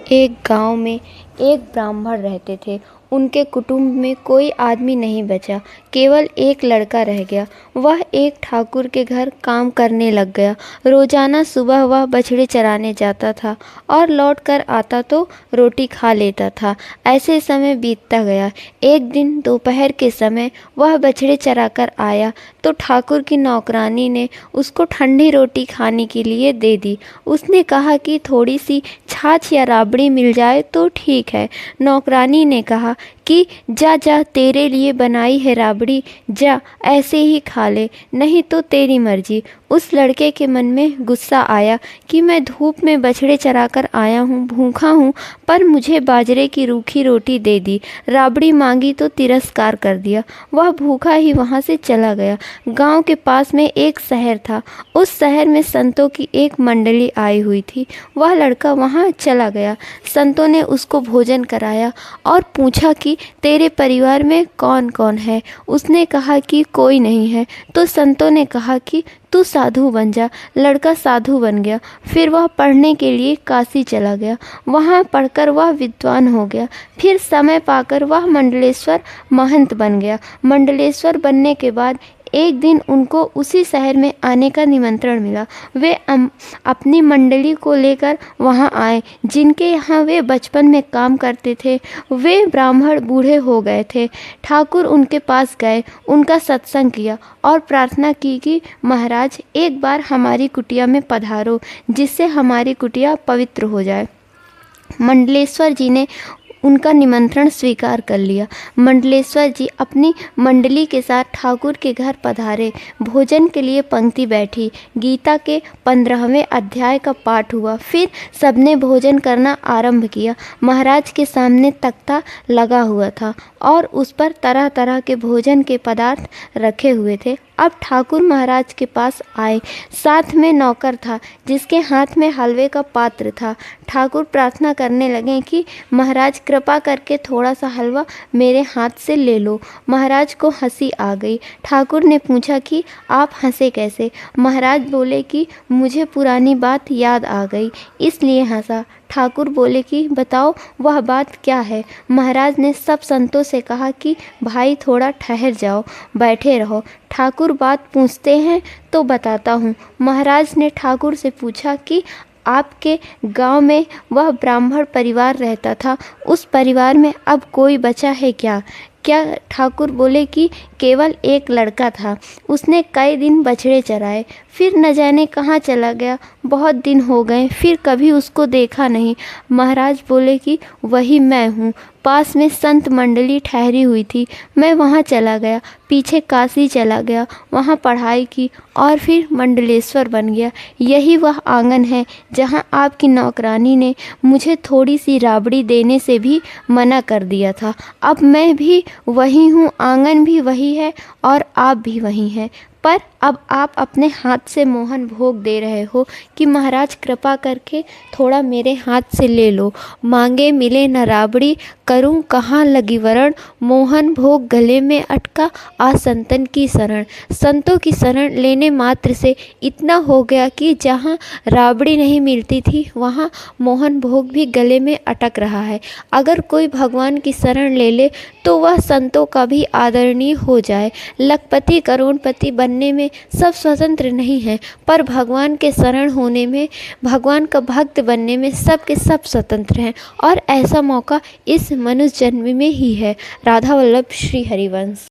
एक गांव में एक ब्राह्मण रहते थे। उनके कुटुंब में कोई आदमी नहीं बचा, केवल एक लड़का रह गया। वह एक ठाकुर के घर काम करने लग गया। रोजाना सुबह वह बछड़े चराने जाता था और लौट कर आता तो रोटी खा लेता था। ऐसे समय बीतता गया। एक दिन दोपहर के समय वह बछड़े चराकर आया तो ठाकुर की नौकरानी ने उसको ठंडी रोटी खाने के लिए दे दी। उसने कहा कि थोड़ी सी छाछ या राबड़ी मिल जाए तो ठीक है। नौकरानी ने कहा कि जा जा, तेरे लिए बनाई है राबड़ी, जा ऐसे ही खा ले, नहीं तो तेरी मर्जी। उस लड़के के मन में गुस्सा आया कि मैं धूप में बछड़े चराकर आया हूँ, भूखा हूँ, पर मुझे बाजरे की रूखी रोटी दे दी, राबड़ी मांगी तो तिरस्कार कर दिया। वह भूखा ही वहाँ से चला गया। गांव के पास में एक शहर था। उस शहर में संतों की एक मंडली आई हुई थी। वह लड़का वहाँ चला गया। संतों ने उसको भोजन कराया और पूछा कि तेरे परिवार में कौन कौन है। उसने कहा कि कोई नहीं है। तो संतों ने कहा कि तू साधु बन जा। लड़का साधु बन गया। फिर वह पढ़ने के लिए काशी चला गया। वहाँ पढ़कर वह विद्वान हो गया। फिर समय पाकर वह मंडलेश्वर महंत बन गया। मंडलेश्वर बनने के बाद एक दिन उनको उसी शहर में आने का निमंत्रण मिला। वे अपनी मंडली को लेकर वहां आए। जिनके यहाँ वे बचपन में काम करते थे वे ब्राह्मण बूढ़े हो गए थे। ठाकुर उनके पास गए, उनका सत्संग किया और प्रार्थना की कि महाराज एक बार हमारी कुटिया में पधारो, जिससे हमारी कुटिया पवित्र हो जाए। मंडलेश्वर जी ने उनका निमंत्रण स्वीकार कर लिया। मंडलेश्वर जी अपनी मंडली के साथ ठाकुर के घर पधारे। भोजन के लिए पंक्ति बैठी। गीता के 15वें अध्याय का पाठ हुआ। फिर सबने भोजन करना आरंभ किया। महाराज के सामने तख्ता लगा हुआ था और उस पर तरह तरह के भोजन के पदार्थ रखे हुए थे। अब ठाकुर महाराज के पास आए। साथ में नौकर था जिसके हाथ में हलवे का पात्र था। ठाकुर प्रार्थना करने लगे कि महाराज कृपा करके थोड़ा सा हलवा मेरे हाथ से ले लो। महाराज को हंसी आ गई। ठाकुर ने पूछा कि आप हंसे कैसे। महाराज बोले कि मुझे पुरानी बात याद आ गई, इसलिए हंसा। ठाकुर बोले कि बताओ वह बात क्या है। महाराज ने सब संतों से कहा कि भाई थोड़ा ठहर जाओ, बैठे रहो। ठाकुर बात पूछते हैं तो बताता हूँ। महाराज ने ठाकुर से पूछा कि आपके गांव में वह ब्राह्मण परिवार रहता था, उस परिवार में अब कोई बचा है क्या? ठाकुर बोले कि केवल एक लड़का था। उसने कई दिन बछड़े चराए, फिर न जाने कहाँ चला गया। बहुत दिन हो गए, फिर कभी उसको देखा नहीं। महाराज बोले कि वही मैं हूँ। पास में संत मंडली ठहरी हुई थी, मैं वहाँ चला गया। पीछे काशी चला गया, वहाँ पढ़ाई की और फिर मंडलेश्वर बन गया। यही वह आंगन है जहाँ आपकी नौकरानी ने मुझे थोड़ी सी राबड़ी देने से भी मना कर दिया था। अब मैं भी वही हूँ, आंगन भी वही है और आप भी वही हैं। पर अब आप अपने हाथ से मोहन भोग दे रहे हो कि महाराज कृपा करके थोड़ा मेरे हाथ से ले लो। मांगे मिले न राबड़ी, करूं कहाँ लगी वरण, मोहन भोग गले में अटका, आ संतन की शरण। संतों की शरण लेने मात्र से इतना हो गया कि जहाँ राबड़ी नहीं मिलती थी वहाँ मोहन भोग भी गले में अटक रहा है। अगर कोई भगवान की शरण ले ले तो वह संतों का भी आदरणीय हो जाए। लखपति करोड़पति बनने में सब स्वतंत्र नहीं हैं, पर भगवान के शरण होने में, भगवान का भक्त बनने में सब के सब स्वतंत्र हैं और ऐसा मौका इस मनुष्य जन्म में ही है। राधा वल्लभ श्री हरिवंश।